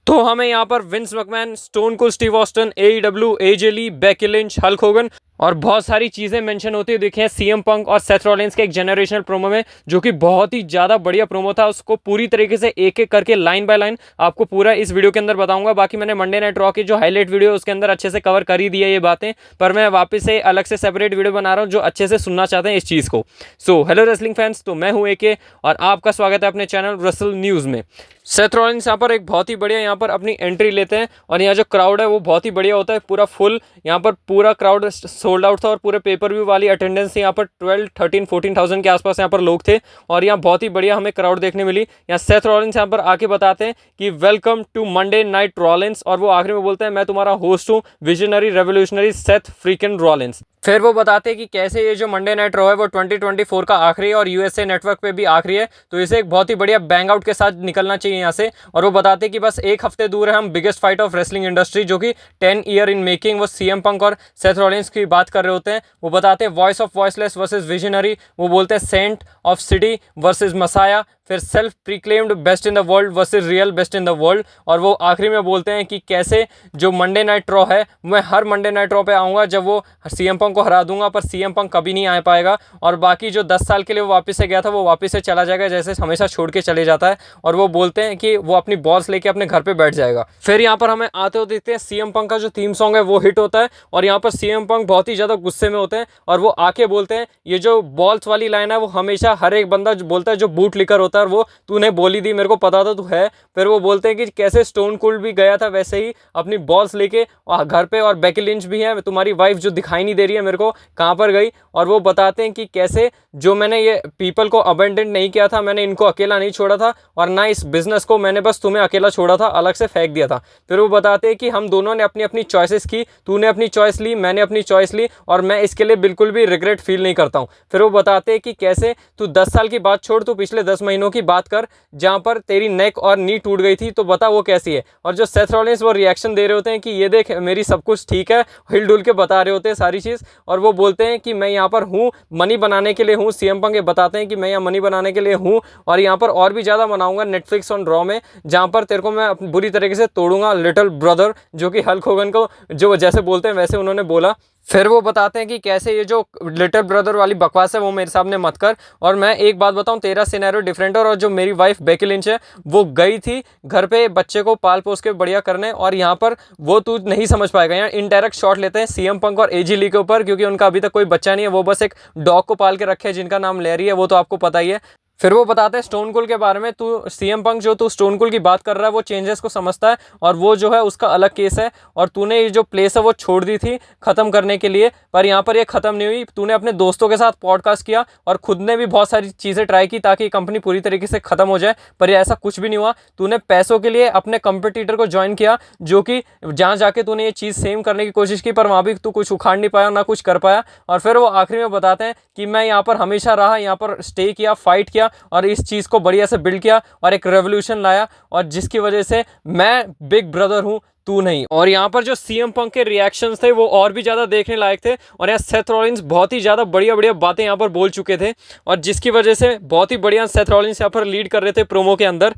तो हमें यहाँ पर Vince McMahon, Stone Cold Steve Austin, AEW, AJ Lee, Becky Lynch, Hulk Hogan और बहुत सारी चीज़ें मेंशन होती हुई दिखी हैं सीएम पंक और सेथ रॉलिंस के एक जनरेशनल प्रोमो में, जो कि बहुत ही ज़्यादा बढ़िया प्रोमो था। उसको पूरी तरीके से एक एक करके लाइन बाय लाइन आपको पूरा इस वीडियो के अंदर बताऊंगा। बाकी मैंने मंडे नाइट रॉ की जो हाईलाइट वीडियो उसके अंदर अच्छे से कवर कर ही दिया ये बातें, पर मैं वापस से अलग से सेपरेट वीडियो बना रहा हूँ जो अच्छे से सुनना चाहते हैं इस चीज़ को। सो हेलो रेसलिंग फैंस, तो मैं हूँ एके और आपका स्वागत है अपने चैनल रेसल न्यूज़ में। सेथ रॉलिंस यहाँ पर एक बहुत ही बढ़िया यहाँ पर अपनी एंट्री लेते हैं और यहाँ जो क्राउड है वो बहुत ही बढ़िया होता है, पूरा फुल। यहाँ पर पूरा क्राउड सोल्ड आउट था और पूरे पेपर व्यू वाली अटेंडेंस यहाँ पर 12-13-14,000 के आसपास यहाँ पर लोग थे और यहाँ बहुत ही बढ़िया हमें क्राउड देखने मिली। यहाँ सेथ रॉलिंस यहाँ पर आके बताते हैं कि welcome to Monday night Rollins, और वो आखिरी में बोलते हैं मैं तुम्हारा होस्ट हूँ, विजनरी रेवोल्यूशनरी सेथ फ्रीकन रॉलिंस। फिर वो बताते हैं कि कैसे ये जो मंडे नाइट रॉ है वो 2024 का आखिरी है और यूएसए नेटवर्क पे भी आखिरी है, तो इसे एक बहुत ही बढ़िया बैंग आउट के साथ निकलना चाहिए यहाँ से। और वो बताते हैं कि बस एक हफ्ते दूर है हम biggest fight of wrestling industry, जो कि 10 ईयर इन मेकिंग। वो सीएम पंक और सेथ रॉलिंस की बात कर रहे होते हैं। वो बताते हैं voice of voiceless versus visionary, वो बोलते हैं saint of city versus messiah, फिर self proclaimed best in the world versus real best in the world. और वो आखिरी में बोलते हैं कि कैसे जो मंडे नाइट रॉ है मैं हर मंडे नाइट रॉ पे आऊँगा जब वो सीएम पंक को हरा दूंगा, पर सीएम पंक कभी नहीं आ पाएगा और बाकी जो 10 साल के लिए वो वापस से गया था वो वापस से चला जाएगा, जैसे हमेशा छोड़ के चले जाता है। और वो बोलते हैं कि वो अपनी बॉल्स लेके अपने घर पे बैठ जाएगा। फिर यहाँ पर हमें आते हुए देखते हैं सीएम पंक का जो थीम सॉन्ग है वो हिट होता है और यहाँ पर सीएम पंक बहुत ही ज़्यादा गुस्से में होते हैं और वो आके बोलते हैं ये जो बॉल्स वाली लाइन है वो हमेशा हर एक बंदा जो बोलता है जो बूट लिकर होता है, और वो तूने बोली थी, मेरे को पता था तू है। फिर वो बोलते हैं कि कैसे स्टोन कोल्ड भी गया था वैसे ही अपनी बॉल्स लेके घर पे, और बेकी लिंच भी है, तुम्हारी वाइफ जो दिखाई नहीं दे रही है मेरे को कहाँ पर गई। और वो बताते हैं कि कैसे जो मैंने ये पीपल को अबेंडन नहीं किया था, मैंने इनको अकेला नहीं छोड़ा था और ना इस बिजनेस को मैंने बस तुम्हें अकेला छोड़ा था, अलग से फेंक दिया था। फिर वो बताते हैं कि हम दोनों ने अपनी अपनी चॉइसेस की, तूने अपनी चॉइस ली, मैंने अपनी चॉइस ली और मैं इसके लिए बिल्कुल भी रिग्रेट फील नहीं करता हूँ। फिर वो बताते हैं कि कैसे तू 10 साल की बात छोड़, तू पिछले 10 महीनों की बात कर जहाँ पर तेरी नेक और नी टूट गई थी, तो बता वो कैसी है। और जो सेथ रॉलिंस वो रिएक्शन दे रहे होते हैं कि ये देख मेरी सब कुछ ठीक है, हिल डुल के बता रहे होते हैं सारी चीज़। और वो बोलते हैं कि मैं यहाँ पर हूँ मनी बनाने के लिए हूँ। सीएम पंक बताते हैं कि मैं यहाँ मनी बनाने के लिए हूँ और यहाँ पर और भी ज़्यादा मनाऊंगा नेटफ्लिक्स ऑन रॉ में, जहाँ पर तेरे को मैं बुरी तरीके से तोड़ूंगा लिटिल ब्रदर, जो कि हल्क होगन को जो जैसे बोलते हैं वैसे उन्होंने बोला। फिर वो बताते हैं कि कैसे ये जो लिटिल ब्रदर वाली बकवास है वो मेरे सामने मत कर, और मैं एक बात बताऊं तेरा सिनेरियो डिफरेंट है। और जो मेरी वाइफ बेकी लिंच है वो गई थी घर पे बच्चे को पाल पोस के बढ़िया करने, और यहाँ पर वो तू नहीं समझ पाएगा। यहाँ इनडायरेक्ट शॉट लेते हैं सीएम पंक और एजी ली के ऊपर, क्योंकि उनका अभी तक कोई बच्चा नहीं है, वो बस एक डॉग को पाल के रखे हैं जिनका नाम लैरी है, वो तो आपको पता ही है। फिर वो बताते हैं स्टोन कोल्ड के बारे में, तू सीएम पंक जो तू स्टोन कोल्ड की बात कर रहा है वो चेंजेस को समझता है और वो जो है उसका अलग केस है, और तूने ये जो प्लेस है वो छोड़ दी थी ख़त्म करने के लिए, पर यहाँ पर ये ख़त्म नहीं हुई। तूने अपने दोस्तों के साथ पॉडकास्ट किया और खुद ने भी बहुत सारी चीज़ें ट्राई की ताकि कंपनी पूरी तरीके से ख़त्म हो जाए, पर ऐसा कुछ भी नहीं हुआ। तूने पैसों के लिए अपने कंपटीटर को ज्वाइन किया, जो कि जहाँ जाके तूने ये चीज़ सेम करने की कोशिश की, पर वहाँ भी तू कुछ उखाड़ नहीं पाया, ना कुछ कर पाया। और फिर वो आखिरी में बताते हैं कि मैं यहाँ पर हमेशा रहा, यहाँ पर स्टे किया, फाइट किया और इस चीज़ को बढ़िया से बिल्ड किया और एक रेवोल्यूशन लाया, और जिसकी वजह से मैं बिग ब्रदर हूँ, तू नहीं। और यहाँ पर जो सीएम पंक के रिएक्शंस थे वो और भी ज़्यादा देखने लायक थे, और यहाँ सेथ रॉलिंस बहुत ही ज़्यादा बढ़िया बढ़िया बातें यहाँ पर बोल चुके थे, और जिसकी वजह से बहुत ही बढ़िया सेथ रॉलिंस यहाँ पर लीड कर रहे थे प्रोमो के अंदर।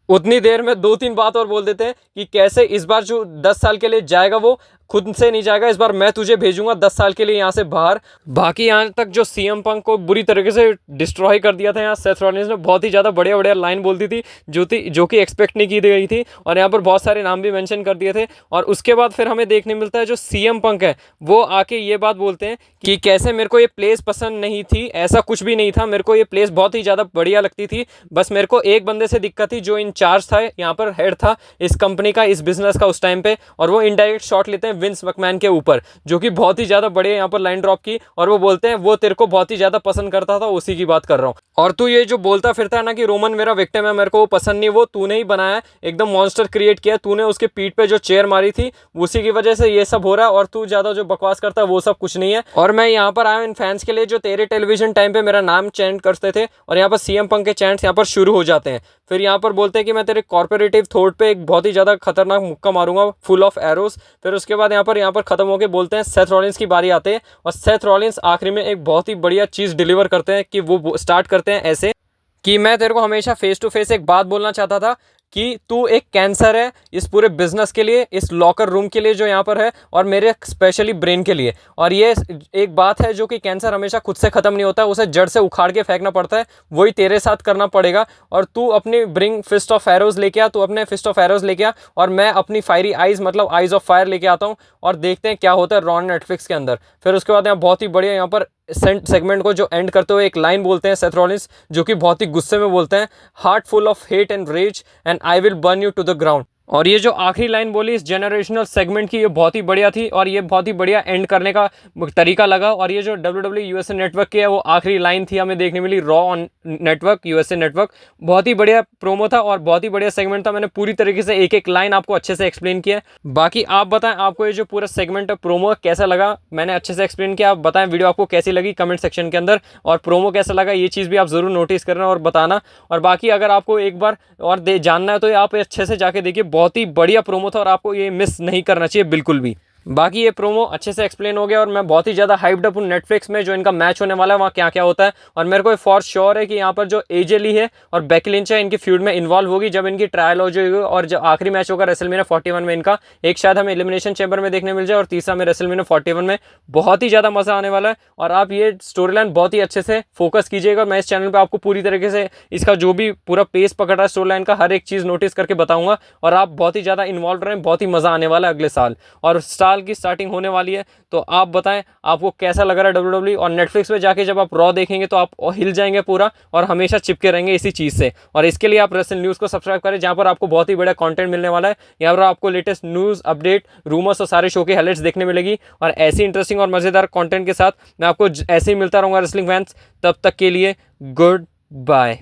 उतनी देर में 2-3 बात और बोल देते हैं कि कैसे इस बार जो 10 साल के लिए जाएगा वो खुद से नहीं जाएगा, इस बार मैं तुझे भेजूंगा 10 साल के लिए यहाँ से बाहर। बाकी यहाँ तक जो सीएम पंक को बुरी तरीके से डिस्ट्रॉय कर दिया था यहाँ सेथ रॉलिंस ने, बहुत ही ज़्यादा बढ़िया बढ़िया लाइन बोलती थी जो कि एक्सपेक्ट नहीं की गई थी, और यहाँ पर बहुत सारे नाम भी मेंशन कर दिए थे। और उसके बाद फिर हमें देखने मिलता है जो सीएम पंक है वो आके ये बात बोलते हैं कि कैसे मेरे को ये प्लेस पसंद नहीं थी, ऐसा कुछ भी नहीं था, मेरे को ये प्लेस बहुत ही ज़्यादा बढ़िया लगती थी, बस मेरे को एक बंदे से दिक्कत थी जो इंचार्ज था, यहाँ पर हेड था इस कंपनी का, इस बिजनेस का उस टाइम पे। और वो इनडायरेक्ट शॉट लेते हैं विंस मैकमैन के ऊपर, जो कि बहुत ही ज़्यादा बढ़िया यहाँ पर लाइन ड्रॉप की, और वो बोलते हैं वो तेरे को बहुत ही ज़्यादा पसंद करता था, उसी की बात कर रहा हूँ। और तू ये जो बोलता फिरता है ना कि रोमन मेरा विक्टिम है, मेरे को वो पसंद नहीं, वो तूने ही बनाया, एकदम मॉन्स्टर क्रिएट किया तूने, उसके पीठ पे जो चेयर मारी थी उसी की वजह से ये सब हो रहा है, और तू ज़्यादा जो बकवास करता है वो सब कुछ नहीं है। और मैं यहाँ पर आया इन फैंस के लिए जो तेरे टेलीविजन टाइम पे मेरा नाम चैंट करते थे, और यहाँ पर सीएम पंक के चैंट्स यहाँ पर शुरू हो जाते हैं। फिर यहाँ पर बोलते हैं कि मैं तेरे कॉर्पोरेटिव थॉट पे एक बहुत ही ज़्यादा खतरनाक मुक्का मारूंगा फुल ऑफ एरोस। फिर उसके बाद यहाँ पर खत्म होकर बोलते हैं सेथ रॉलिंस की बारी आते हैं, और सेथ रॉलिंस आखिरी में एक बहुत ही बढ़िया चीज़ डिलीवर करते हैं कि वो स्टार्ट करते हैं ऐसे कि मैं तेरे को हमेशा फेस टू फेस एक बात बोलना चाहता था कि तू एक कैंसर है इस पूरे बिजनेस के लिए, इस लॉकर रूम के लिए जो यहाँ पर है, और मेरे स्पेशली ब्रेन के लिए। और ये एक बात है जो कि कैंसर हमेशा खुद से ख़त्म नहीं होता, उसे जड़ से उखाड़ के फेंकना पड़ता है, वही तेरे साथ करना पड़ेगा। और तू अपनी ब्रिंग फिस्ट ऑफ एरोज लेके आ, तू अपने फिस्ट ऑफ एरोज लेके आ, और मैं अपनी फायरी आइज मतलब आइज ऑफ फायर लेके आता हूँ, और देखते हैं क्या होता है रॉ नेटफ्लिक्स के अंदर। फिर उसके बाद यहाँ बहुत ही बढ़िया यहाँ पर सेगमेंट को जो एंड करते हुए एक लाइन बोलते हैं सेथ रॉलिंस, जो कि बहुत ही गुस्से में बोलते हैं, heart full of hate and rage and I will burn you to the ground. और ये जो आखिरी लाइन बोली इस जनरेशनल सेगमेंट की, ये बहुत ही बढ़िया थी, और ये बहुत ही बढ़िया एंड करने का तरीका लगा। और ये जो WWE यूएसए नेटवर्क की है वो आखिरी लाइन थी हमें देखने मिली Raw on network, USA network. बहुत ही बढ़िया प्रोमो था और बहुत ही बढ़िया सेगमेंट था। मैंने पूरी तरीके से एक एक लाइन आपको अच्छे से एक्सप्लेन किया। बाकी आप बताएं आपको ये जो पूरा सेगमेंट प्रोमो कैसा लगा, मैंने अच्छे से एक्सप्लेन किया। आप बताएं वीडियो आपको कैसी लगी कमेंट सेक्शन के अंदर, और प्रोमो कैसा लगा ये चीज़ भी आप ज़रूर नोटिस करना और बताना। और बाकी अगर आपको एक बार और जानना है तो आप अच्छे से जाके देखिए, बहुत ही बढ़िया प्रोमो था और आपको ये मिस नहीं करना चाहिए बिल्कुल भी। बाकी ये प्रोमो अच्छे से एक्सप्लेन हो गया, और मैं बहुत ही ज़्यादा हाइप्ड अप हूँ नेटफ्लिक्स में जो इनका मैच होने वाला है वहाँ क्या क्या होता है। और मेरे को फॉर श्योर है कि यहाँ पर जो एजे ली है और बेकी लिंच है इनकी फ्यूड में इन्वॉल्व होगी जब इनकी ट्रायल हो जाएगी, और जो आखिरी मैच होगा रेसलमेनिया 41 में इनका, एक शायद हमें एलिमिनेशन चैम्बर में देखने मिल जाए और तीसरा में रेसलमेनिया 41 में। बहुत ही ज़्यादा मज़ा आने वाला है, और आप ये स्टोरी लाइन बहुत ही अच्छे से फोकस कीजिएगा। मैं इस चैनल पर आपको पूरी तरीके से इसका जो भी पूरा पेस पकड़ रहा है स्टोरी लाइन का, हर एक चीज़ नोटिस करके बताऊँगा, और आप बहुत ही ज़्यादा इन्वॉल्व रहें। बहुत ही मज़ा आने वाला है अगले साल, और साल की स्टार्टिंग होने वाली है। तो आप बताएं आपको कैसा लग रहा है WWE। और नेटफ्लिक्स पे जाके जब आप रॉ देखेंगे तो आप हिल जाएंगे पूरा, और हमेशा चिपके रहेंगे इसी चीज़ से। और इसके लिए आप रेसल न्यूज़ को सब्सक्राइब करें, जहाँ पर आपको बहुत ही बड़ा कंटेंट मिलने वाला है। यहाँ पर आपको लेटेस्ट न्यूज़ अपडेट, रूमर्स और सारे शो के हाइलाइट्स देखने मिलेगी, और ऐसी इंटरेस्टिंग और मज़ेदार कंटेंट के साथ मैं आपको ऐसे ही मिलता रहूँगा रेसलिंग फैंस। तब तक के लिए गुड बाय।